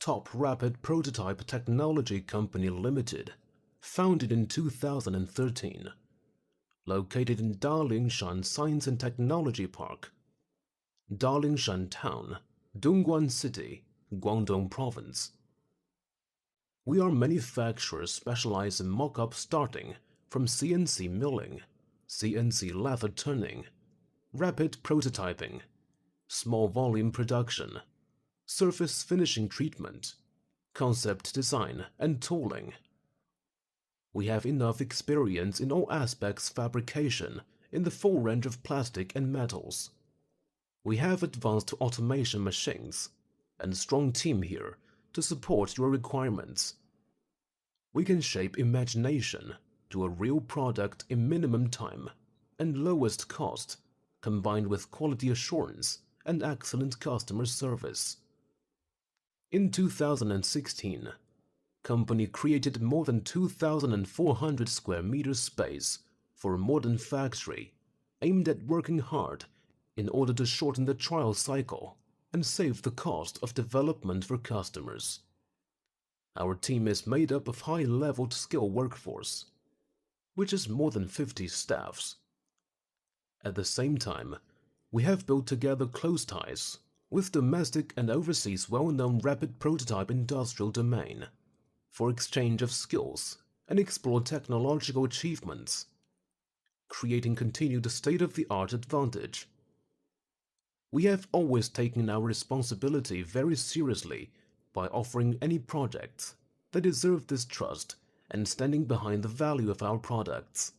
Top Rapid Prototype Technology Company Limited, founded in 2013, located in Dalingshan Science and Technology Park, Dalingshan Town, Dongguan City, Guangdong Province. We are manufacturers specialized in mock-up starting from CNC milling, CNC lather turning, rapid prototyping, small volume production, surface finishing treatment, concept design, and tooling. We have enough experience in all aspects fabrication in the full range of plastic and metals. We have advanced automation machines and a strong team here to support your requirements. We can shape imagination to a real product in minimum time and lowest cost, combined with quality assurance and excellent customer service. In 2016, company created more than 2,400 square meters space for a modern factory aimed at working hard in order to shorten the trial cycle and save the cost of development for customers. Our team is made up of high-leveled skilled workforce, which is more than 50 staffs. At the same time, we have built together close ties with domestic and overseas well-known rapid prototype industrial domain for exchange of skills and explore technological achievements, creating continued state-of-the-art advantage. We have always taken our responsibility very seriously by offering any projects that deserve this trust and standing behind the value of our products.